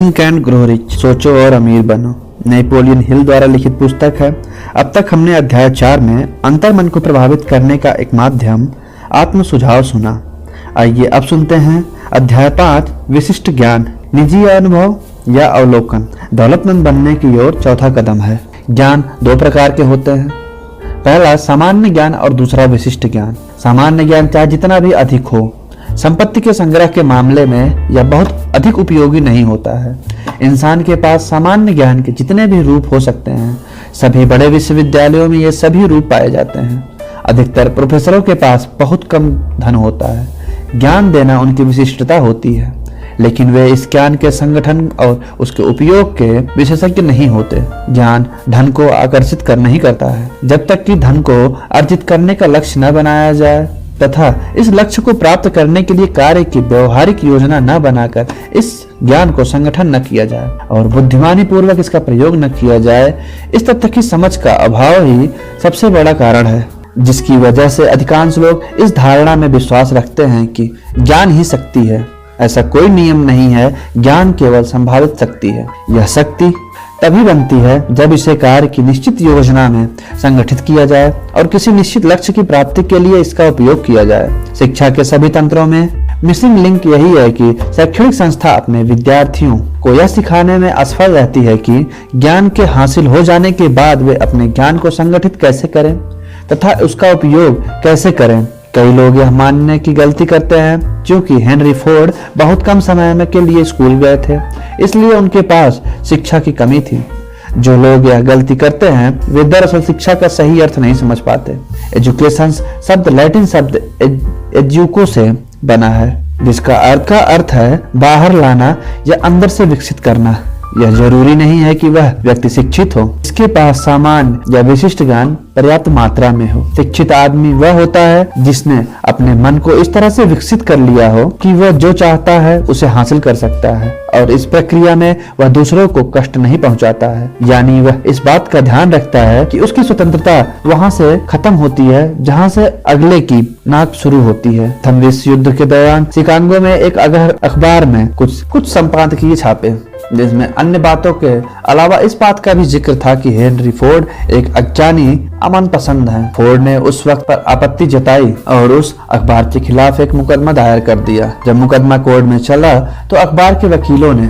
Think and grow rich, सोचो और अमीर बनो, नेपोलियन हिल द्वारा लिखित पुस्तक है। अब तक हमने अध्याय 4 में अंतर्मन को प्रभावित करने का एक माध्यम आत्म सुझाव सुना। आइए अब सुनते हैं अध्याय 5, विशिष्ट ज्ञान, निजी अनुभव या अवलोकन, दौलतमंद बनने की ओर चौथा कदम है। ज्ञान दो प्रकार के होते हैं, पहला सामान्य ज्ञान और दूसरा विशिष्ट ज्ञान। सामान्य ज्ञान चाहे जितना भी अधिक हो, संपत्ति के संग्रह के मामले में यह बहुत अधिक उपयोगी नहीं होता है। इंसान के पास सामान्य ज्ञान के जितने भी रूप हो सकते हैं, सभी बड़े विश्वविद्यालयों में ये सभी रूप पाए जाते हैं। अधिकतर प्रोफेसरों के पास बहुत कम धन होता है। ज्ञान देना उनकी विशिष्टता होती है, लेकिन वे इस ज्ञान के संगठन और उसके उपयोग के विशेषज्ञ नहीं होते। ज्ञान धन को आकर्षित कर नहीं करता है। जब तक कि धन को अर्जित करने का लक्ष्य न बनाया जाए तथा इस लक्ष्य को प्राप्त करने के लिए कार्य की व्यवहारिक योजना न बनाकर इस ज्ञान को संगठन न किया जाए और बुद्धिमानी पूर्वक इसका प्रयोग न किया जाए, इस तथ्य की समझ का अभाव ही सबसे बड़ा कारण है, जिसकी वजह से अधिकांश लोग इस धारणा में विश्वास रखते हैं कि ज्ञान ही शक्ति है। ऐसा कोई नियम नहीं है, ज्ञान केवल संभावित शक्ति है। यह शक्ति तभी बनती है जब इसे कार्य की निश्चित योजना में संगठित किया जाए और किसी निश्चित लक्ष्य की प्राप्ति के लिए इसका उपयोग किया जाए। शिक्षा के सभी तंत्रों में मिसिंग लिंक यही है कि शैक्षणिक संस्था अपने विद्यार्थियों को यह सिखाने में असफल रहती है कि ज्ञान के हासिल हो जाने के बाद वे अपने ज्ञान को संगठित कैसे करें तथा उसका उपयोग कैसे करें। कई लोग यह मानने की गलती करते हैं क्योंकि हेनरी फोर्ड बहुत कम समय में के लिए स्कूल गए थे, इसलिए उनके पास शिक्षा की कमी थी। जो लोग यह गलती करते हैं वे दरअसल शिक्षा का सही अर्थ नहीं समझ पाते। एजुकेशन शब्द लैटिन शब्द एजुको से बना है, जिसका अर्थ है बाहर लाना या अंदर से विकसित करना। यह जरूरी नहीं है कि वह व्यक्ति शिक्षित हो, इसके पास सामान्य या विशिष्ट ज्ञान पर्याप्त मात्रा में हो। शिक्षित आदमी वह होता है जिसने अपने मन को इस तरह से विकसित कर लिया हो कि वह जो चाहता है उसे हासिल कर सकता है और इस प्रक्रिया में वह दूसरों को कष्ट नहीं पहुंचाता है। यानी वह इस बात का ध्यान रखता है कि उसकी स्वतंत्रता वहां से खत्म होती है जहां से अगले की नाक शुरू होती है। प्रथम विश्व युद्ध के दौरान शिकागो में एक अखबार में कुछ संपादकीय छापे, जिसमें अन्य बातों के अलावा इस बात का भी जिक्र था कि हेनरी फोर्ड एक अज्ञानी अमन पसंद है। फोर्ड ने उस वक्त पर आपत्ति जताई और उस अखबार के खिलाफ एक मुकदमा दायर कर दिया। जब मुकदमा कोर्ट में चला तो अखबार के वकीलों ने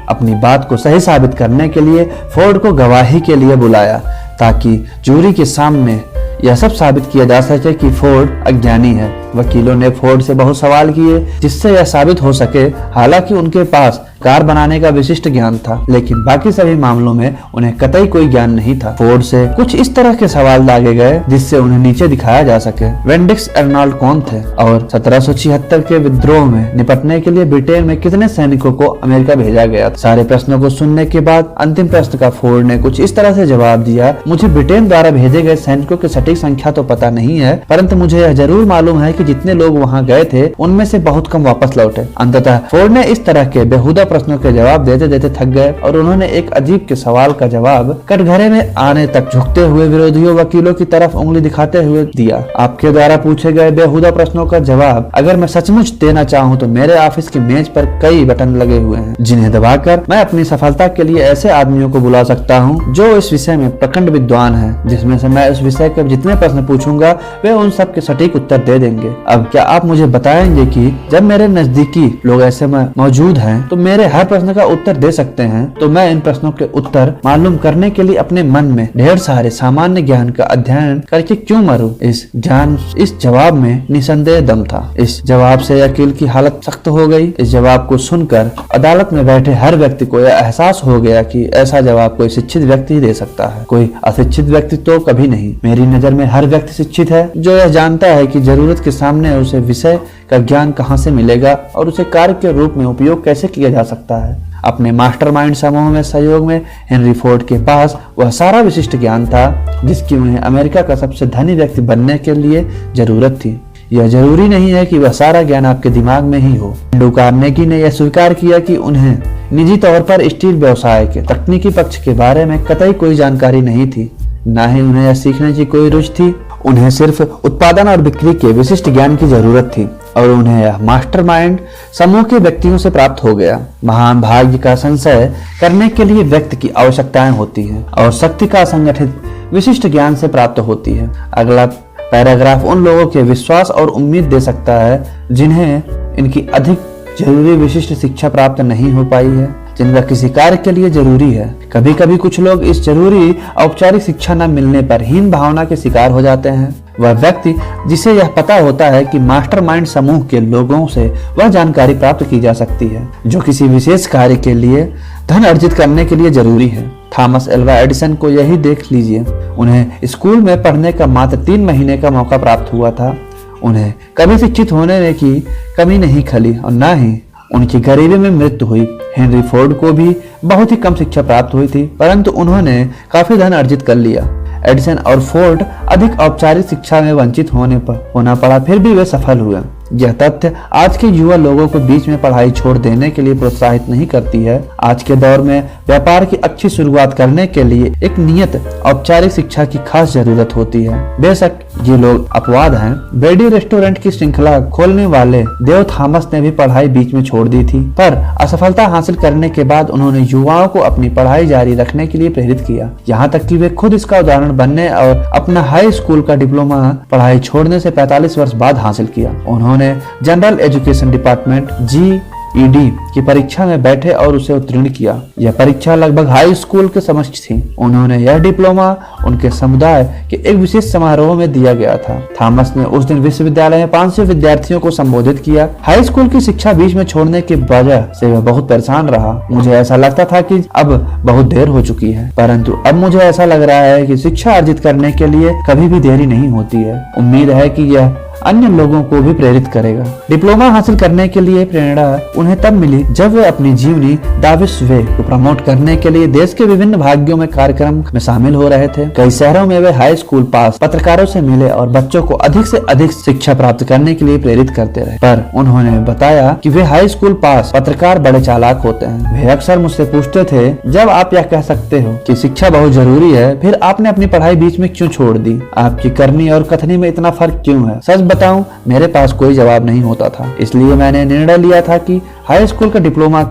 अपनी बात को सही साबित करने के लिए फोर्ड को गवाही के लिए बुलाया, ताकि जूरी के सामने यह सब साबित किया जा सके कि फोर्ड अज्ञानी है। वकीलों ने फोर्ड से बहुत सवाल किए जिससे यह साबित हो सके। हालांकि उनके पास कार बनाने का विशिष्ट ज्ञान था, लेकिन बाकी सभी मामलों में उन्हें कतई कोई ज्ञान नहीं था। फोर्ड से कुछ इस तरह के सवाल दागे गए जिससे उन्हें नीचे दिखाया जा सके। वेंडिक्स अर्नोल्ड कौन थे और 1776 के विद्रोह में निपटने के लिए ब्रिटेन में कितने सैनिकों को अमेरिका भेजा गया। सारे प्रश्नों को सुनने के बाद अंतिम प्रश्न का फोर्ड ने कुछ इस तरह से जवाब दिया, मुझे ब्रिटेन द्वारा भेजे गए सैनिकों की सटीक संख्या तो पता नहीं है, परंतु मुझे यह जरूर मालूम है कि जितने लोग वहाँ गए थे उनमें से बहुत कम वापस लौटे। अंततः फोर्ड ने इस तरह के बेहुदा प्रश्नों के जवाब देते देते थक गए और उन्होंने एक अजीब के सवाल का जवाब कटघरे में आने तक झुकते हुए विरोधियों वकीलों की तरफ उंगली दिखाते हुए दिया। आपके द्वारा पूछे गए बेहुदा प्रश्नों का जवाब अगर मैं सचमुच देना चाहूँ तो मेरे ऑफिस की मेज पर कई बटन लगे हुए हैं, जिन्हें दबाकर मैं अपनी सफलता के लिए ऐसे आदमियों को बुला सकता हूँ जो इस विषय में प्रखंड विद्वान है, जिसमें से मैं उस विषय के जितने प्रश्न पूछूंगा वे उन सब के सटीक उत्तर दे देंगे। अब क्या आप मुझे बताएंगे कि जब मेरे नजदीकी लोग ऐसे में मौजूद हैं तो मेरे हर प्रश्न का उत्तर दे सकते हैं, तो मैं इन प्रश्नों के उत्तर मालूम करने के लिए अपने मन में ढेर सारे सामान्य ज्ञान का अध्ययन करके क्यों मरूं? इस जवाब में निसंदेह दम था। इस जवाब से अकील की हालत सख्त हो गई। इस जवाब को सुनकर अदालत में बैठे हर व्यक्ति को यह एहसास हो गया कि ऐसा जवाब कोई शिक्षित व्यक्ति ही दे सकता है, कोई अशिक्षित व्यक्ति तो कभी नहीं। मेरी नजर में हर व्यक्ति शिक्षित है जो यह जानता है कि जरूरत के सामने उसे विषय का ज्ञान कहां से मिलेगा और उसे कार्य के रूप में उपयोग कैसे किया जा सकता है। अपने मास्टरमाइंड समूह में सहयोग में हेनरी फोर्ड के पास वह सारा विशिष्ट ज्ञान था जिसकी उन्हें अमेरिका का सबसे धनी व्यक्ति बनने के लिए जरूरत थी। यह जरूरी नहीं है कि वह सारा ज्ञान आपके दिमाग में ही हो। एंड्रू कार्नेगी ने यह स्वीकार किया कि उन्हें निजी तौर पर स्टील व्यवसाय के तकनीकी पक्ष के बारे में कतई कोई जानकारी नहीं थी, न ही उन्हें यह सीखने की कोई रुचि थी। उन्हें सिर्फ उत्पादन और बिक्री के विशिष्ट ज्ञान की जरूरत थी। और उन्हें यह मास्टरमाइंड समूह के व्यक्तियों से प्राप्त हो गया। महान भाग्य का संचय करने के लिए व्यक्ति की आवश्यकताएं होती हैं और शक्ति का संगठित विशिष्ट ज्ञान से प्राप्त होती है। अगला पैराग्राफ उन लोगों के विश्वास और उम्मीद दे सकता है जिन्हें इनकी अधिक जरूरी विशिष्ट शिक्षा प्राप्त नहीं हो पाई है, जिनका किसी कार्य के लिए जरूरी है। कभी कभी कुछ लोग इस जरूरी औपचारिक शिक्षा न मिलने पर हीन भावना के शिकार हो जाते हैं। वह व्यक्ति जिसे यह पता होता है कि मास्टरमाइंड समूह के लोगों से वह जानकारी प्राप्त की जा सकती है जो किसी विशेष कार्य के लिए धन अर्जित करने के लिए जरूरी है। थॉमस एल्वा एडिसन को यही देख लीजिए। उन्हें स्कूल में पढ़ने का मात्र 3 महीने का मौका प्राप्त हुआ था। उन्हें कभी शिक्षित होने की कमी नहीं खली और न ही उनकी गरीबी में मृत्यु हुई। हेनरी फोर्ड को भी बहुत ही कम शिक्षा प्राप्त हुई थी, परंतु उन्होंने काफी धन अर्जित कर लिया। एडिसन और फोर्ड अधिक औपचारिक शिक्षा में वंचित होना पड़ा, फिर भी वे सफल हुए। यह तथ्य आज के युवा लोगों को बीच में पढ़ाई छोड़ देने के लिए प्रोत्साहित नहीं करती है। आज के दौर में व्यापार की अच्छी शुरुआत करने के लिए एक नियत औपचारिक शिक्षा की खास जरूरत होती है। बेशक ये लोग अपवाद हैं। बेडी रेस्टोरेंट की श्रृंखला खोलने वाले देव थॉमस ने भी पढ़ाई बीच में छोड़ दी थी, पर असफलता हासिल करने के बाद उन्होंने युवाओं को अपनी पढ़ाई जारी रखने के लिए प्रेरित किया, यहाँ तक कि वे खुद इसका उदाहरण बनने और अपना हाई स्कूल का डिप्लोमा पढ़ाई छोड़ने से 45 वर्ष बाद हासिल किया। उन्होंने जनरल एजुकेशन डिपार्टमेंट GED की परीक्षा में बैठे और उसे उत्तीर्ण किया। यह परीक्षा लगभग हाई स्कूल के समकक्ष थी। उन्होंने यह डिप्लोमा उनके समुदाय के एक विशेष समारोह में दिया गया था। थॉमस ने उस दिन विश्वविद्यालय में 500 विद्यार्थियों को संबोधित किया। हाई स्कूल की शिक्षा बीच में छोड़ने की वजह से वह बहुत परेशान रहा। मुझे ऐसा लगता था कि अब बहुत देर हो चुकी है, परंतु अब मुझे ऐसा लग रहा है कि शिक्षा अर्जित करने के लिए कभी भी देरी नहीं होती है। उम्मीद है कि यह अन्य लोगों को भी प्रेरित करेगा। डिप्लोमा हासिल करने के लिए प्रेरणा उन्हें तब मिली जब वे अपनी जीवनी दाविश वे को प्रमोट करने के लिए देश के विभिन्न भागों में कार्यक्रम में शामिल हो रहे थे। कई शहरों में वे हाई स्कूल पास पत्रकारों से मिले और बच्चों को अधिक से अधिक शिक्षा प्राप्त करने के लिए प्रेरित करते रहे। पर उन्होंने बताया कि वे हाई स्कूल पास पत्रकार बड़े चालाक होते हैं। वे अक्सर मुझसे पूछते थे, जब आप यह कह सकते हो कि शिक्षा बहुत जरूरी है, फिर आपने अपनी पढ़ाई बीच में क्यों छोड़ दी? आपकी करनी और कथनी में इतना फर्क क्यों है? सच बताऊं, मेरे पास कोई जवाब नहीं होता था। इसलिए मैंने निर्णय लिया था कि हाई स्कूल का डिप्लोमा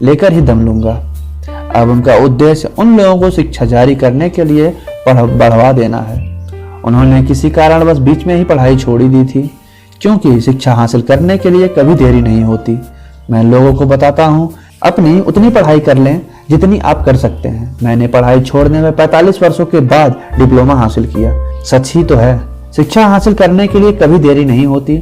लेकर ही दम लूंगा। अब उनका उद्देश्य उन लोगों को शिक्षा जारी करने के लिए बढ़ावा देना है। उन्होंने किसी कारणवश बीच में ही पढ़ाई छोड़ी दी थी, क्योंकि शिक्षा हासिल करने के लिए कभी देरी नहीं होती। मैं लोगों को बताता हूँ, अपनी उतनी पढ़ाई कर लें जितनी आप कर सकते हैं। मैंने पढ़ाई छोड़ने में 45 वर्षों के बाद डिप्लोमा हासिल किया। सच ही तो है, शिक्षा हासिल करने के लिए कभी देरी नहीं होती।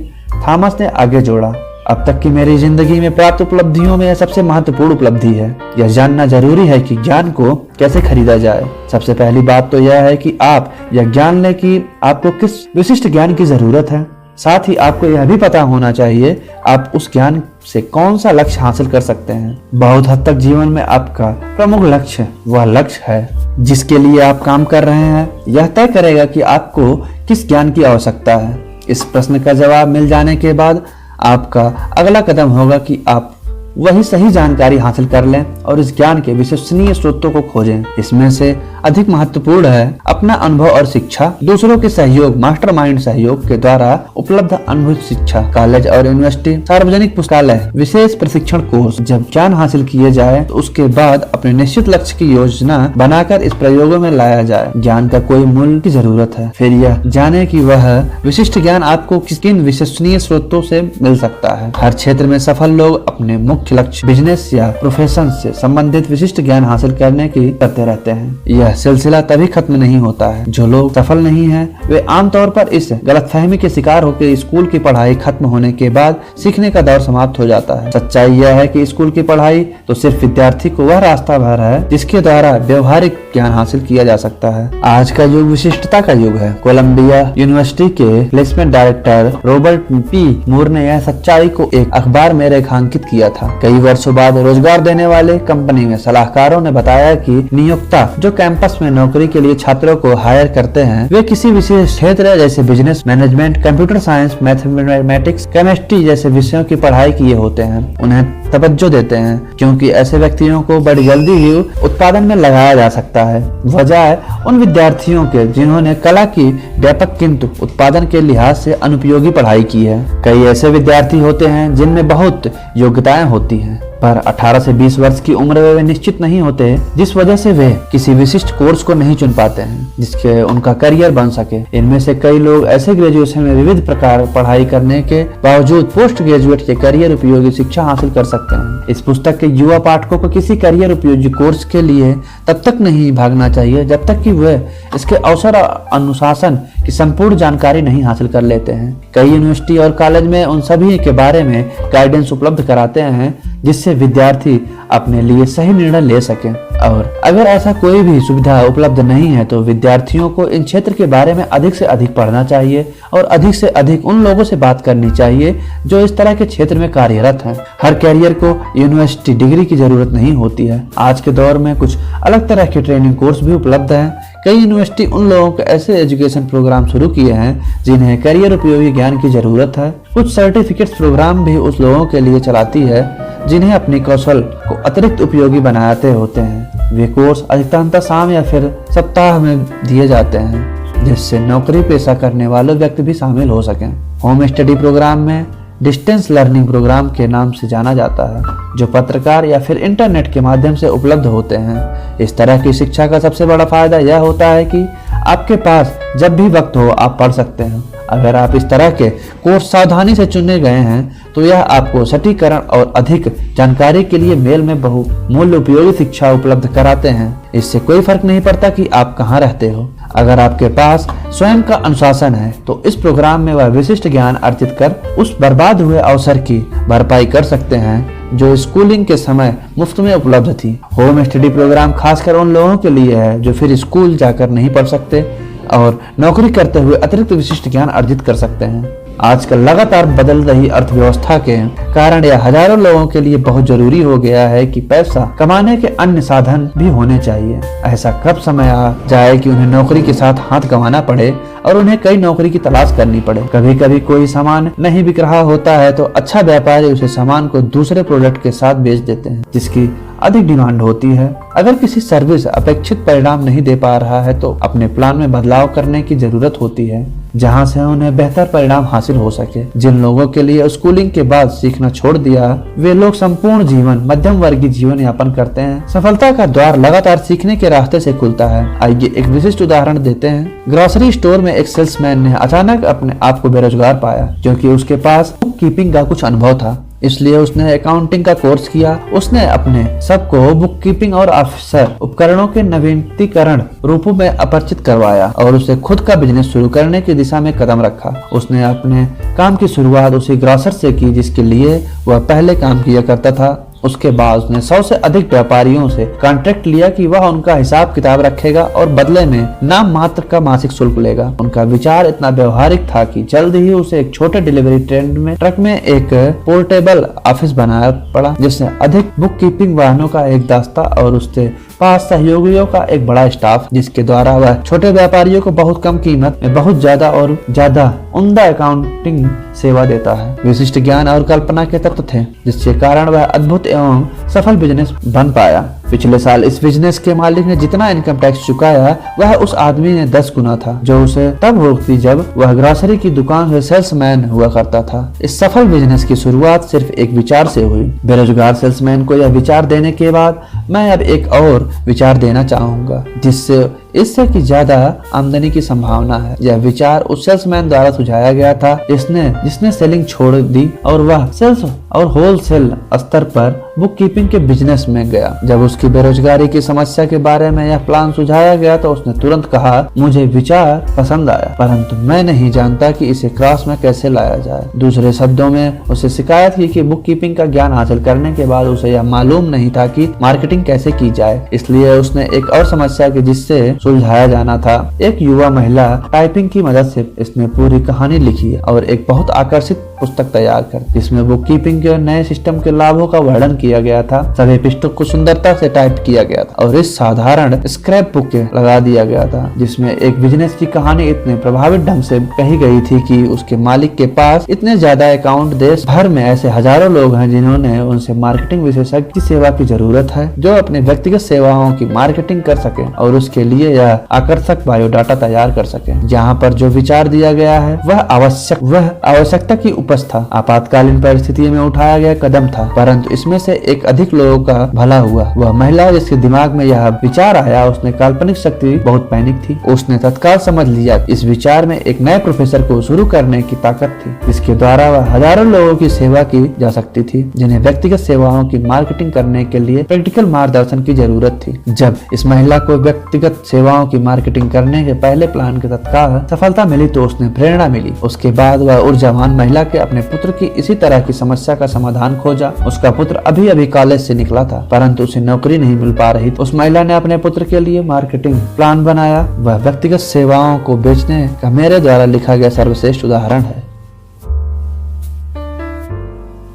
थॉमस ने आगे जोड़ा, अब तक की मेरी जिंदगी में प्राप्त उपलब्धियों में यह सबसे महत्वपूर्ण उपलब्धि है। यह जानना जरूरी है कि ज्ञान को कैसे खरीदा जाए। सबसे पहली बात तो यह है कि आप यह ज्ञान लें कि आपको किस विशिष्ट ज्ञान की जरूरत है। साथ ही आपको यह भी पता होना चाहिए आप उस ज्ञान से कौन सा लक्ष्य हासिल कर सकते हैं। बहुत हद तक जीवन में आपका प्रमुख लक्ष्य वह लक्ष्य है जिसके लिए आप काम कर रहे हैं। यह तय करेगा कि आपको किस ज्ञान की आवश्यकता है। इस प्रश्न का जवाब मिल जाने के बाद आपका अगला कदम होगा कि आप वही सही जानकारी हासिल कर लें और इस ज्ञान के विश्वसनीय स्रोतों को खोजें। इसमें से अधिक महत्वपूर्ण है अपना अनुभव और शिक्षा, दूसरों के सहयोग, मास्टरमाइंड सहयोग के द्वारा उपलब्ध अनुभव शिक्षा, कॉलेज और यूनिवर्सिटी, सार्वजनिक पुस्तकालय, विशेष प्रशिक्षण कोर्स। जब ज्ञान हासिल किए जाए तो उसके बाद अपने निश्चित लक्ष्य की योजना बनाकर इस प्रयोगों में लाया जाए। ज्ञान का कोई मूल्य की जरूरत है, फिर यह जाने कि वह विशिष्ट ज्ञान आपको किन विश्वसनीय स्रोतों से मिल सकता है। हर क्षेत्र में सफल लोग अपने मुख्य लक्ष्य, बिजनेस या प्रोफेशन से संबंधित विशिष्ट ज्ञान हासिल करने की करते रहते हैं। यह सिलसिला तभी खत्म नहीं होता है। जो लोग सफल नहीं हैं, वे आमतौर पर इस गलतफहमी के शिकार होकर स्कूल की पढ़ाई खत्म होने के बाद सीखने का दौर समाप्त हो जाता है। सच्चाई यह है कि स्कूल की पढ़ाई तो सिर्फ विद्यार्थी को वह रास्ता भर है जिसके द्वारा व्यवहारिक ज्ञान हासिल किया जा सकता है। आज का युग विशिष्टता का युग है। कोलंबिया यूनिवर्सिटी के प्लेसमेंट डायरेक्टर रॉबर्ट P. मूर ने यह सच्चाई को एक अखबार में रेखांकित किया था। कई वर्षों बाद रोजगार देने वाले कंपनी में सलाहकारों ने बताया कि नियोक्ता जो कैंपस में नौकरी के लिए छात्रों को हायर करते हैं वे किसी विशेष क्षेत्र जैसे business management, computer science, mathematics, chemistry जैसे विषयों की पढ़ाई किए होते हैं। उन्हें तवज्जो देते हैं क्योंकि ऐसे व्यक्तियों को बड़ी जल्दी ही उत्पादन में लगाया जा सकता है, बजाय उन विद्यार्थियों के जिन्होंने कला की व्यापक किंतु उत्पादन के लिहाज से अनुपयोगी पढ़ाई की है। कई ऐसे विद्यार्थी होते हैं जिनमें बहुत योग्यताएं होती हैं पर 18 से 20 वर्ष की उम्र में वे निश्चित नहीं होते, जिस वजह से वे किसी विशिष्ट कोर्स को नहीं चुन पाते हैं जिसके उनका करियर बन सके। इनमें से कई लोग ऐसे ग्रेजुएशन में विविध प्रकार पढ़ाई करने के बावजूद पोस्ट ग्रेजुएट के करियर उपयोगी शिक्षा हासिल कर सकते हैं। इस पुस्तक के युवा पाठकों को किसी करियर उपयोगी कोर्स के लिए तब तक नहीं भागना चाहिए जब तक कि वे इसके अवसर और अनुशासन की संपूर्ण जानकारी नहीं हासिल कर लेते हैं। कई यूनिवर्सिटी और कॉलेज में उन सभी के बारे में गाइडेंस उपलब्ध कराते हैं जिससे विद्यार्थी अपने लिए सही निर्णय ले सकें, और अगर ऐसा कोई भी सुविधा उपलब्ध नहीं है तो विद्यार्थियों को इन क्षेत्र के बारे में अधिक से अधिक पढ़ना चाहिए और अधिक से अधिक उन लोगों से बात करनी चाहिए जो इस तरह के क्षेत्र में कार्यरत हैं। हर कैरियर को यूनिवर्सिटी डिग्री की जरूरत नहीं होती है। आज के दौर में कुछ अलग तरह के ट्रेनिंग कोर्स भी उपलब्ध हैं। कई यूनिवर्सिटी उन लोगों के ऐसे एजुकेशन प्रोग्राम शुरू किए हैं जिन्हें करियर उपयोगी ज्ञान की जरूरत है। कुछ सर्टिफिकेट्स प्रोग्राम भी उस लोगों के लिए चलाती है जिन्हें अपने कौशल को अतिरिक्त उपयोगी बनाते होते हैं। वे कोर्स अधिकतमतः शाम या फिर सप्ताह में दिए जाते हैं जिससे नौकरी पेशा करने वाले व्यक्ति भी शामिल हो सकें। होम स्टडी प्रोग्राम में डिस्टेंस लर्निंग प्रोग्राम के नाम से जाना जाता है जो पत्रकार या फिर इंटरनेट के माध्यम से उपलब्ध होते हैं। इस तरह की शिक्षा का सबसे बड़ा फायदा यह होता है कि आपके पास जब भी वक्त हो आप पढ़ सकते हैं। अगर आप इस तरह के कोर्स सावधानी से चुने गए हैं तो यह आपको सटीकरण और अधिक जानकारी के लिए मेल में बहुमूल्य उपयोगी शिक्षा उपलब्ध कराते हैं। इससे कोई फर्क नहीं पड़ता कि आप कहाँ रहते हो। अगर आपके पास स्वयं का अनुशासन है तो इस प्रोग्राम में वह विशिष्ट ज्ञान अर्जित कर उस बर्बाद हुए अवसर की भरपाई कर सकते हैं जो स्कूलिंग के समय मुफ्त में उपलब्ध थी। होम स्टडी प्रोग्राम खासकर उन लोगों के लिए है जो फिर स्कूल जाकर नहीं पढ़ सकते और नौकरी करते हुए अतिरिक्त विशिष्ट ज्ञान अर्जित कर सकते हैं। आजकल लगातार बदल रही अर्थव्यवस्था के कारण यह हजारों लोगों के लिए बहुत जरूरी हो गया है कि पैसा कमाने के अन्य साधन भी होने चाहिए। ऐसा कब समय आ जाए कि उन्हें नौकरी के साथ हाथ गंवाना पड़े और उन्हें कई नौकरी की तलाश करनी पड़े। कभी कभी कोई सामान नहीं बिक रहा होता है तो अच्छा व्यापारी उसे सामान को दूसरे प्रोडक्ट के साथ बेच देते हैं जिसकी अधिक डिमांड होती है। अगर किसी सर्विस अपेक्षित परिणाम नहीं दे पा रहा है तो अपने प्लान में बदलाव करने की जरूरत होती है जहां से उन्हें बेहतर परिणाम हासिल हो सके। जिन लोगों के लिए स्कूलिंग के बाद सीखना छोड़ दिया वे लोग संपूर्ण जीवन मध्यम वर्गीय जीवन यापन करते हैं। सफलता का द्वार लगातार सीखने के रास्ते से खुलता है। आइए एक विशिष्ट उदाहरण देते हैं। ग्रोसरी स्टोर में एक सेल्समैन ने अचानक अपने आप को बेरोजगार पाया क्योंकि उसके पास बुक कीपिंग का कुछ अनुभव था, इसलिए उसने अकाउंटिंग का कोर्स किया। उसने अपने सबको बुक कीपिंग और ऑफिसर उपकरणों के नवीनीकरण रूपों में अपरिचित करवाया और उसे खुद का बिजनेस शुरू करने की दिशा में कदम रखा। उसने अपने काम की शुरुआत उसी ग्रोसर से की जिसके लिए वह पहले काम किया करता था। उसके बाद उसने 100 से अधिक व्यापारियों से कॉन्ट्रैक्ट लिया कि वह उनका हिसाब किताब रखेगा और बदले में नाम मात्र का मासिक शुल्क लेगा। उनका विचार इतना व्यवहारिक था कि जल्द ही उसे एक छोटे डिलीवरी ट्रक में एक पोर्टेबल ऑफिस बनाया पड़ा जिसने अधिक बुक कीपिंग वाहनों का एक दास्ता और उसके पास सहयोगियों का एक बड़ा स्टाफ जिसके द्वारा वह छोटे व्यापारियों को बहुत कम कीमत में बहुत ज्यादा उम्दा अकाउंटिंग सेवा देता है। विशिष्ट ज्ञान और कल्पना के तत्व थे जिसके कारण वह अद्भुत एवं सफल बिजनेस बन पाया। पिछले साल इस बिजनेस के मालिक ने जितना इनकम टैक्स चुकाया वह उस आदमी ने 10 गुना था जो उसे तब भुगती जब वह ग्रोसरी की दुकान से सेल्समैन हुआ करता था। इस सफल बिजनेस की शुरुआत सिर्फ एक विचार से हुई। बेरोजगार सेल्समैन को यह विचार देने के बाद मैं अब एक और विचार देना चाहूंगा इससे की ज्यादा आमदनी की संभावना है। यह विचार उस सेल्समैन द्वारा सुझाया गया था जिसने सेलिंग छोड़ दी और वह सेल्स और होलसेल स्तर पर बुक कीपिंग के बिजनेस में गया। जब उसके उसकी बेरोजगारी की समस्या के बारे में यह प्लान सुझाया गया तो उसने तुरंत कहा, मुझे विचार पसंद आया, परंतु मैं नहीं जानता कि इसे क्रॉस में कैसे लाया जाए। दूसरे शब्दों में उसे शिकायत की कि बुक कीपिंग का ज्ञान हासिल करने के बाद उसे यह मालूम नहीं था कि मार्केटिंग कैसे की जाए। इसलिए उसने एक और समस्या की जिससे सुलझाया जाना था। एक युवा महिला टाइपिंग की मदद से इसने पूरी कहानी लिखी और एक बहुत आकर्षित पुस्तक तैयार कर, जिसमें बुक कीपिंग के नए सिस्टम के लाभों का वर्णन किया गया था। सभी पुस्तक को सुंदरता से टाइप किया गया था और इस साधारण स्क्रैप बुक के लगा दिया गया था, जिसमें एक बिजनेस की कहानी इतने प्रभावित ढंग से कही गई थी कि उसके मालिक के पास इतने ज्यादा अकाउंट, देश भर में ऐसे हजारों लोग हैं जिन्होंने उनसे मार्केटिंग विशेषज्ञ की सेवा की जरूरत है, जो अपने व्यक्तिगत सेवाओं की मार्केटिंग कर सके और उसके लिए यह आकर्षक बायोडाटा तैयार कर सके। जहाँ पर जो विचार दिया गया है वह आवश्यकता की उपज था, आपातकालीन परिस्थिति में उठाया गया कदम था, परंतु इसमें से एक अधिक लोगों का भला हुआ। वह महिला जिसके दिमाग में यह विचार आया, उसने काल्पनिक शक्ति बहुत पैनिक थी। उसने तत्काल समझ लिया इस विचार में एक नए प्रोफेसर को शुरू करने की ताकत थी, जिसके द्वारा वह हजारों लोगों की सेवा की जा सकती थी, जिन्हें व्यक्तिगत सेवाओं की मार्केटिंग करने के लिए प्रैक्टिकल मार्गदर्शन की जरूरत थी। जब इस महिला को व्यक्तिगत सेवाओं की मार्केटिंग करने के पहले प्लान के तत्काल सफलता मिली तो उसने प्रेरणा मिली। उसके बाद वह ऊर्जावान महिला के अपने पुत्र की इसी तरह की समस्या का समाधान खोजा। उसका पुत्र अभी अभी कॉलेज से निकला था, परंतु उसे नौकरी नहीं मिल पा रही। उस महिला ने अपने पुत्र के लिए मार्केटिंग प्लान बनाया। वह व्यक्तिगत सेवाओं को बेचने का मेरे द्वारा लिखा गया सर्वश्रेष्ठ उदाहरण है।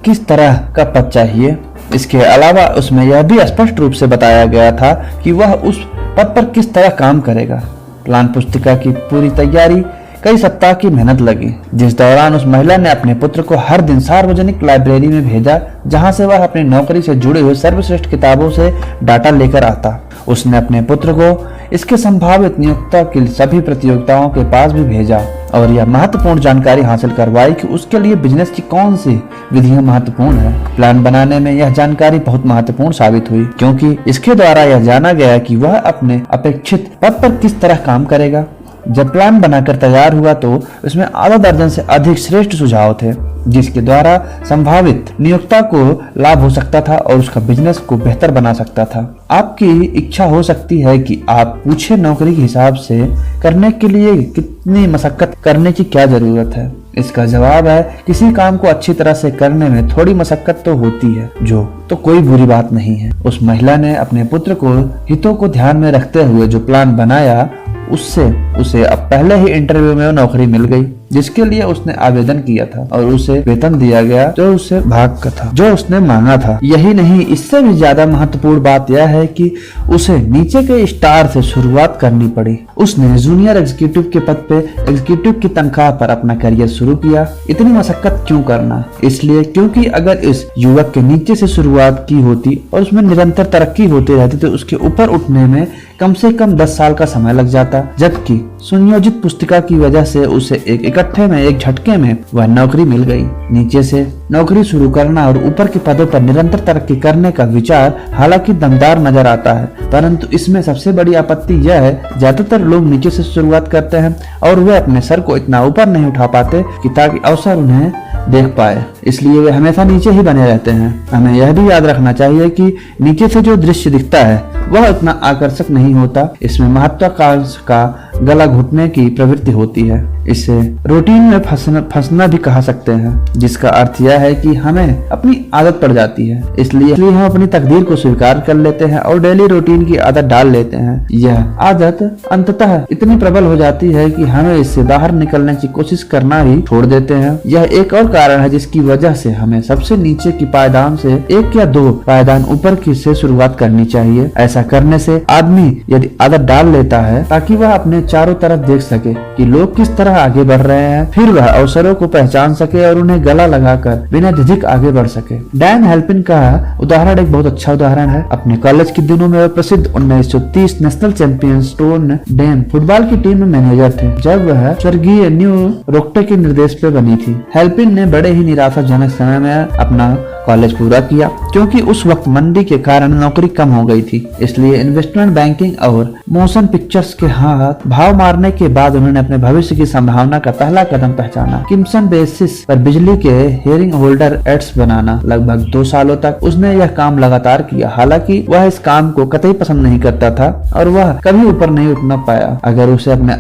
किस तरह का पद चाहिए? इसके अलावा उसमें यह भी स्पष्ट रूप से बताया गया था कि वह उस पद पर किस तरह काम करेगा। प्लान पुस्तिका की पूरी तैयारी कई सप्ताह की मेहनत लगी, जिस दौरान उस महिला ने अपने पुत्र को हर दिन सार्वजनिक लाइब्रेरी में भेजा, जहां से वह अपनी नौकरी से जुड़े हुए सर्वश्रेष्ठ किताबों से डाटा लेकर आता। उसने अपने पुत्र को इसके संभावित नियोक्ता की सभी प्रतियोगिताओं के पास भी भेजा और यह महत्वपूर्ण जानकारी हासिल करवाई कि उसके लिए बिजनेस की कौन सी विधियां महत्वपूर्ण है। प्लान बनाने में यह जानकारी बहुत महत्वपूर्ण साबित हुई, क्योंकि इसके द्वारा यह जाना गया कि वह अपने अपेक्षित पद पर किस तरह काम करेगा। जब प्लान बनाकर तैयार हुआ तो उसमें आधा दर्जन से अधिक श्रेष्ठ सुझाव थे, जिसके द्वारा संभावित नियोक्ता को लाभ हो सकता था और उसका बिजनेस को बेहतर बना सकता था। आपकी इच्छा हो सकती है कि आप पूछे नौकरी के हिसाब से करने के लिए कितनी मशक्कत करने की क्या जरूरत है। इसका जवाब है, किसी काम को अच्छी तरह से करने में थोड़ी मशक्कत तो होती है, जो तो कोई बुरी बात नहीं है। उस महिला ने अपने पुत्र को हितों को ध्यान में रखते हुए जो प्लान बनाया, उससे उसे अब पहले ही इंटरव्यू में नौकरी मिल गई, जिसके लिए उसने आवेदन किया था और उसे वेतन दिया गया जो उससे भाग का था, जो उसने मांगा था। यही नहीं, इससे भी ज्यादा महत्वपूर्ण बात यह है कि उसे नीचे के स्टार से शुरुआत करनी पड़ी। उसने जूनियर एग्जीक्यूटिव के पद पे एग्जीक्यूटिव की तनख्वाह पर अपना करियर शुरू किया। इतनी मशक्कत क्यों करना? इसलिए क्योंकि अगर इस युवक के नीचे से शुरुआत की होती और उसमें निरंतर तरक्की होती रहती तो उसके ऊपर उठने में कम से कम 10 साल का समय लग जाता, जबकि सुनियोजित पुस्तिका की वजह से उसे एक इकट्ठे में, एक झटके में वह नौकरी मिल गई। नीचे से नौकरी शुरू करना और ऊपर के पदों पर निरंतर तरक्की करने का विचार हालांकि दमदार नजर आता है, परंतु इसमें सबसे बड़ी आपत्ति यह है, ज्यादातर लोग नीचे से शुरुआत करते हैं और वे अपने सर को इतना ऊपर नहीं उठा पाते कि ताकि अवसर उन्हें देख पाए, इसलिए वे हमेशा नीचे ही बने रहते हैं। हमें यह भी याद रखना चाहिए कि नीचे से जो दृश्य दिखता है वह उतना आकर्षक नहीं होता। इसमें महत्वाकांक्षा का गला घुटने की प्रवृत्ति होती है। इसे रूटीन में फंसना भी कहा सकते हैं, जिसका अर्थ यह है कि हमें अपनी आदत पड़ जाती है, इसलिए हम अपनी तकदीर को स्वीकार कर लेते हैं और डेली रूटीन की आदत डाल लेते हैं। यह आदत अंततः इतनी प्रबल हो जाती है कि हमें इससे बाहर निकलने की कोशिश करना ही छोड़ देते हैं। यह एक और कारण है जिसकी वजह से हमें सबसे नीचे की पायदान से 1 या 2 पायदान ऊपर की से शुरुआत करनी चाहिए। ऐसा करने से आदमी यदि आदत डाल लेता है ताकि वह अपने चारों तरफ देख सके कि लोग किस तरह आगे बढ़ रहे हैं, फिर वह अवसरों को पहचान सके और उन्हें गला लगाकर बिना झिझक आगे बढ़ सके। डैन हेल्पिन का उदाहरण एक बहुत अच्छा उदाहरण है। अपने कॉलेज के दिनों में वह प्रसिद्ध 1930 नेशनल चैंपियन स्टोन डेम फुटबॉल की टीम में मैनेजर थे, जब वह स्वर्गीय न्यू रोक्टे के निर्देश पे बनी थी। हेल्पिन ने बड़े ही निराशाजनक समय में अपना कॉलेज पूरा किया, क्योंकि उस वक्त मंदी के कारण नौकरी कम हो गई थी। इसलिए इन्वेस्टमेंट बैंकिंग और मोशन पिक्चर्स के हाथ भाव मारने के बाद उन्होंने अपने भविष्य की संभावना का पहला कदम पहचाना। किम्सन बेसिस पर बिजली के हेयरिंग होल्डर एड्स बनाना। लगभग 2 सालों तक उसने यह काम लगातार किया। हालांकि वह इस काम को कतई पसंद नहीं करता था और वह कभी ऊपर नहीं उठना पाया। अगर उसे अपने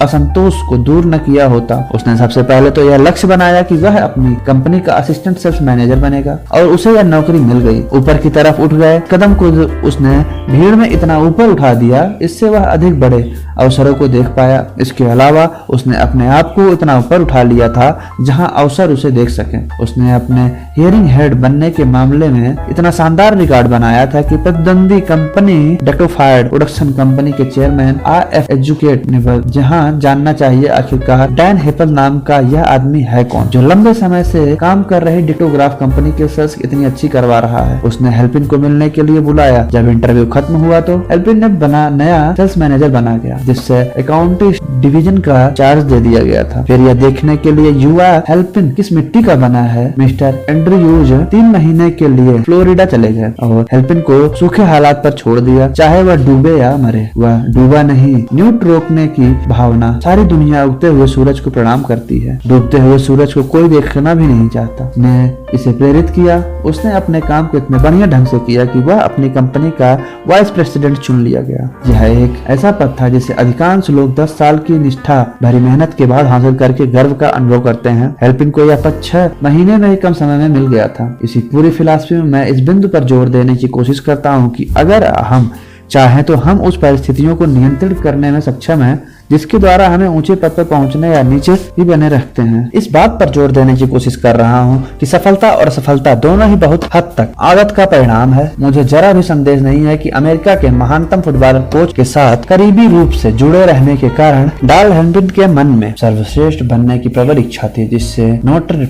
असंतोष को दूर न किया होता, उसने सबसे पहले तो यह लक्ष्य बनाया कि वह अपनी कंपनी का असिस्टेंट सेल्स मैनेजर बनेगा, और उसे यह नौकरी मिल गई। ऊपर की तरफ उठ गए कदम को उसने भीड़ में इतना ऊपर उठा दिया, इससे वह अधिक बड़े अवसरों को देख पाया। इसके अलावा उसने अपने आप को इतना ऊपर उठा लिया था जहां अवसर उसे देख सके। उसने अपने हियरिंग हेड बनने के मामले में इतना शानदार रिकॉर्ड बनाया था कि प्रतिद्वंदी कंपनी डेक्टोफायर्ड प्रोडक्शन कंपनी के चेयरमैन RF एजुकेट ने जहां जानना चाहिए आखिरकार डैन हेपल नाम का यह आदमी है कौन, जो लंबे समय से काम कर रही डिटोग्राफ कंपनी के सेल्स इतनी अच्छी करवा रहा है। उसने हेल्पिन को मिलने के लिए बुलाया। जब इंटरव्यू खत्म हुआ तो हेल्पिन ने नया सेल्स मैनेजर बना गया, जिससे अकाउंटिंग डिवीजन का चार्ज दे दिया गया था। फिर यह देखने के लिए युवा हेल्पिन किस मिट्टी का बना है, मिस्टर एंड्रयूज 3 महीने के लिए फ्लोरिडा चले गए और हेल्पिन को सूखे हालात पर छोड़ दिया। चाहे वह डूबे या मरे, वह डूबा नहीं। न्यूट रोकने की भावना। सारी दुनिया उगते हुए सूरज को प्रणाम करती है, डूबते हुए सूरज को कोई देखना भी नहीं चाहता। ने इसे प्रेरित किया। उसने अपने काम को इतने बढ़िया ढंग से किया कि वह अपनी कंपनी का वाइस प्रेसिडेंट चुन लिया गया। यह एक ऐसा पद था जिसे अधिकांश लोग 10 साल की निष्ठा भरी मेहनत के बाद हासिल करके गर्व का अनुभव करते हैं। हेल्पिन को यह पद 6 महीने में ही कम समय में मिल गया था। इसी पूरी फिलॉसफी में मैं इस बिंदु पर जोर देने की कोशिश करता हूँ कि अगर हम चाहें तो हम उस परिस्थितियों को नियंत्रित करने में सक्षम हैं जिसके द्वारा हमें ऊंचे पद पर पहुंचने या नीचे ही बने रखते हैं। इस बात पर जोर देने की कोशिश कर रहा हूं कि सफलता और असफलता दोनों ही बहुत हद तक आदत का परिणाम है। मुझे जरा भी संदेह नहीं है कि अमेरिका के महानतम फुटबॉलर कोच के साथ करीबी रूप से जुड़े रहने के कारण डाल हेल्पिन के मन में सर्वश्रेष्ठ बनने की प्रबल इच्छा थी, जिससे नोटर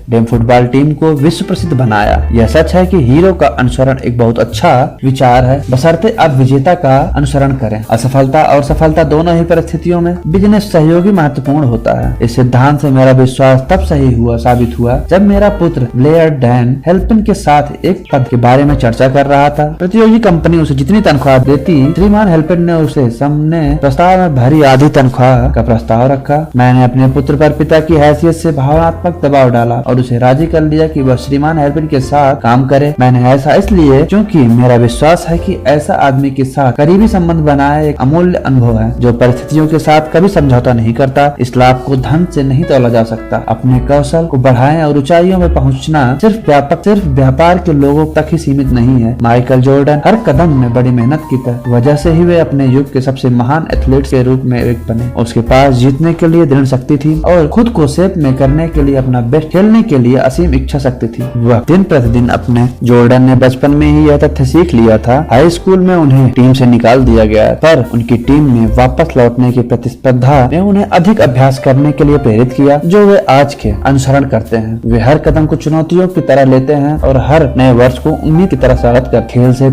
डेम फुटबॉल टीम को विश्व प्रसिद्ध बनाया। यह सच है कि हीरो का अनुसरण एक बहुत अच्छा विचार है, बशर्ते आप विजेता का अनुसरण करें। असफलता और सफलता दोनों ही परिस्थितियों में बिजनेस सहयोगी महत्वपूर्ण होता है। इस सिद्धांत से मेरा विश्वास तब सही साबित हुआ जब मेरा पुत्र ब्लेयर डैन हेल्पिन के साथ एक पद के बारे में चर्चा कर रहा था। प्रतियोगी कंपनी उसे जितनी तनख्वाह देती, श्रीमान हेल्पिन ने उसे सामने प्रस्ताव में भरी आधी तनख्वाह का प्रस्ताव रखा। मैंने अपने पुत्र पर पिता की हैसियत से भावनात्मक दबाव डाला और उसे राजी कर लिया कि वह श्रीमान हेल्पिन के साथ काम करे। मैंने ऐसा इसलिए क्योंकि मेरा विश्वास है कि ऐसा आदमी के साथ करीबी संबंध बनाना एक अमूल्य अनुभव है जो परिस्थितियों के साथ कभी समझौता नहीं करता। इस लाभ को धन से नहीं तोला जा सकता। अपने कौशल को बढ़ाएं और ऊंचाइयों में पहुंचना सिर्फ व्यापार के लोगों तक ही सीमित नहीं है। माइकल जॉर्डन हर कदम में बड़ी मेहनत की वजह से ही वे अपने युग के सबसे महान एथलीट के रूप में एक बने। उसके पास जीतने के लिए दृढ़ शक्ति थी और खुद को शेप में करने के लिए अपना बेस्ट खेलने के लिए असीम इच्छा शक्ति थी। वह दिन प्रतिदिन अपने जॉर्डन ने बचपन में ही यह तथ्य सीख लिया था। हाई स्कूल में उन्हें टीम से निकाल दिया गया, पर उनकी टीम में वापस लौटने की प्रतिस्पर्धा ने उन्हें अधिक अभ्यास करने के लिए प्रेरित किया, जो वे आज के अनुसरण करते हैं। वे हर कदम को चुनौतियों की तरह लेते हैं और हर नए वर्ष को उम्मीद की तरह स्वागत कर। खेल से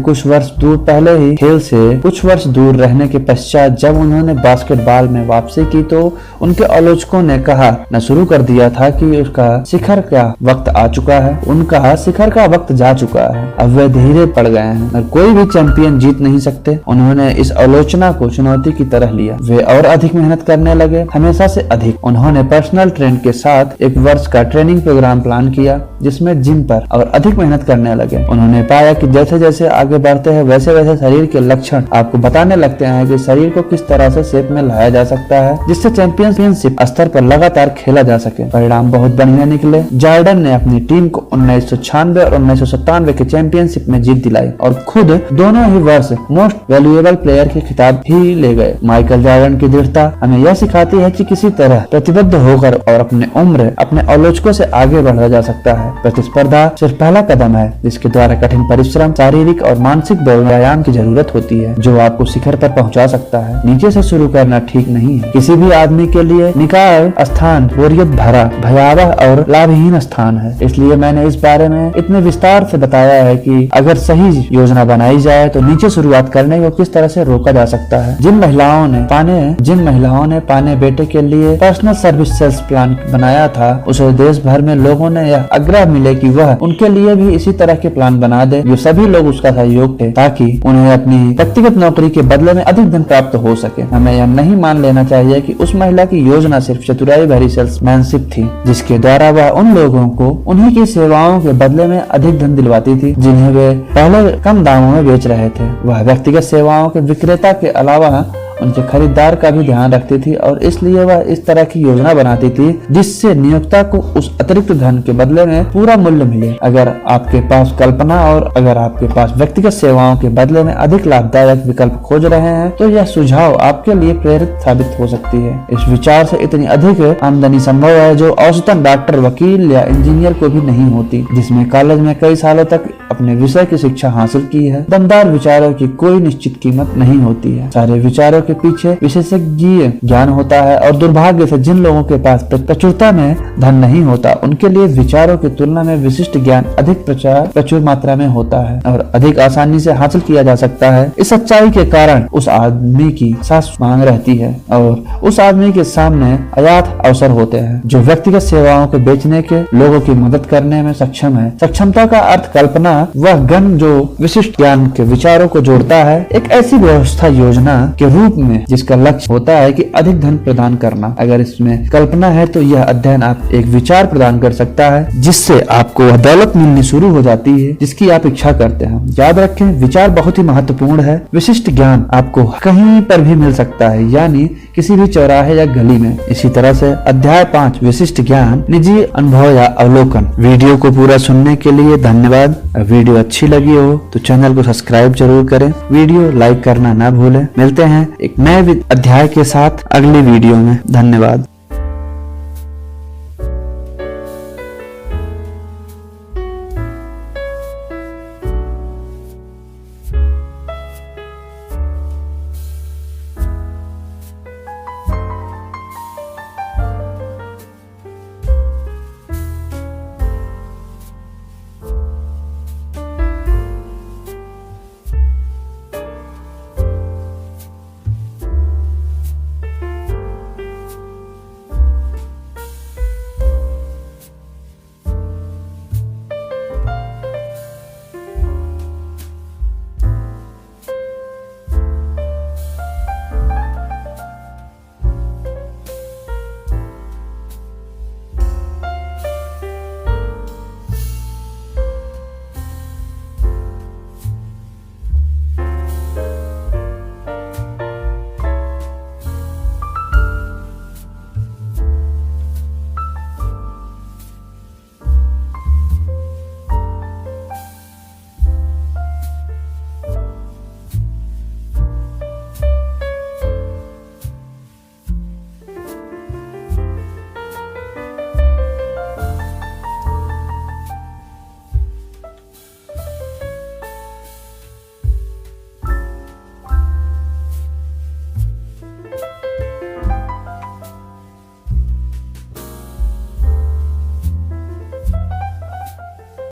कुछ वर्ष दूर रहने के पश्चात जब उन्होंने बास्केटबॉल में वापसी की तो उनके आलोचकों ने कहा न शुरू कर दिया था कि उसका शिखर का वक्त आ चुका है। उनका शिखर का वक्त जा चुका है, अब वे धीरे पड़ गए हैं और कोई भी चैंपियन जीत नहीं सकते। उन्होंने इस आलोचना को चुनौती की तरह लिया। वे और अधिक मेहनत करने लगे, हमेशा से अधिक। उन्होंने पर्सनल ट्रेनर के साथ 1 वर्ष का ट्रेनिंग प्रोग्राम प्लान किया जिसमें जिम पर और अधिक मेहनत करने लगे। उन्होंने पाया कि जैसे जैसे आगे बढ़ते हैं वैसे वैसे शरीर के लक्षण आपको बताने लगते हैं कि शरीर को किस तरह से शेप में लाया जा सकता है जिससे चैंपियनशिप स्तर पर लगातार खेला जा सके। परिणाम बहुत बढ़िया निकले। जॉर्डन ने अपनी टीम को 1996 और 1997 के चैंपियनशिप में जीत दिलाई और खुद दोनों ही वर्ष मोस्ट वैल्यूएबल प्लेयर के खिताब भी ले गए। माइकल जॉर्डन की दृढ़ता हमें यह सिखाती है कि किसी तरह प्रतिबद्ध होकर और अपने आलोचकों से आगे बढ़ा जा सकता है। प्रतिस्पर्धा सिर्फ पहला कदम है जिसके द्वारा कठिन परिश्रम, शारीरिक और मानसिक व्यायाम की जरूरत होती है जो आपको शिखर पर पहुंचा सकता है। नीचे से शुरू करना ठीक नहीं है। किसी भी आदमी के लिए निकाय स्थान बोरियत भरा, भयावह और लाभहीन स्थान है। इसलिए मैंने इस बारे में इतने विस्तार से बताया है कि अगर सही योजना बनाई जाए तो नीचे शुरुआत करने को किस तरह से रोका जा सकता है। जिन महिलाओं ने पाने जिन महिलाओं ने पाने बेटे के लिए पर्सनल सर्विसेज प्लान बनाया था, उसे देश भर में लोगों ने यह आग्रह मिले कि वह उनके लिए भी इसी तरह के प्लान बना दे। ये सभी लोग उसका सहयोग थे ताकि उन्हें अपनी व्यक्तिगत नौकरी के बदले में अधिक धन प्राप्त हो सके। हमें यह नहीं मान लेना चाहिए कि उस महिला की योजना सिर्फ चतुराई भरी सेल्समैनशिप थी, जिसके द्वारा वह उन लोगों को उन्हीं की सेवाओं के बदले में अधिक धन दिलवाती थी जिन्हें वे पहले कम दामों में बेच रहे थे। वह व्यक्तिगत सेवाओं के विक्रेता के अलावा उनके खरीदार का भी ध्यान रखती थी और इसलिए वह इस तरह की योजना बनाती थी जिससे नियोक्ता को उस अतिरिक्त धन के बदले में पूरा मूल्य मिले। अगर आपके पास कल्पना और अगर आपके पास व्यक्तिगत सेवाओं के बदले में अधिक लाभदायक विकल्प खोज रहे हैं तो यह सुझाव आपके लिए प्रेरित साबित हो सकती है। इस विचार से इतनी अधिक आमदनी संभव है जो औसतन डॉक्टर, वकील या इंजीनियर को भी नहीं होती, जिसमें कॉलेज में कई सालों तक अपने विषय की शिक्षा हासिल की है। दमदार विचारों की कोई निश्चित कीमत नहीं होती है। सारे विचारों के पीछे विशेषज्ञ ज्ञान होता है और दुर्भाग्य से जिन लोगों के पास प्रचुरता में धन नहीं होता उनके लिए विचारों की तुलना में विशिष्ट ज्ञान अधिक प्रचुर मात्रा में होता है और अधिक आसानी से हासिल किया जा सकता है। इस सच्चाई के कारण उस आदमी की सास मांग रहती है और उस आदमी के सामने अयाथ अवसर होते हैं जो व्यक्तिगत सेवाओं को बेचने के लोगों की मदद करने में सक्षम है। सक्षमता का अर्थ कल्पना, वह गण जो विशिष्ट ज्ञान के विचारों को जोड़ता है एक ऐसी व्यवस्था योजना के रूप में जिसका लक्ष्य होता है कि अधिक धन प्रदान करना। अगर इसमें कल्पना है तो यह अध्ययन आप एक विचार प्रदान कर सकता है जिससे आपको वह दौलत मिलनी शुरू हो जाती है जिसकी आप इच्छा करते हैं। याद रखें, विचार बहुत ही महत्वपूर्ण है। विशिष्ट ज्ञान आपको कहीं पर भी मिल सकता है, यानी किसी भी चौराहे या गली में। इसी तरह से अध्याय 5 विशिष्ट ज्ञान, निजी अनुभव या अवलोकन। वीडियो को पूरा सुनने के लिए धन्यवाद। वीडियो अच्छी लगी हो तो चैनल को सब्सक्राइब जरूर करें, वीडियो लाइक करना ना भूलें। मिलते हैं एक नए अध्याय के साथ अगली वीडियो में। धन्यवाद।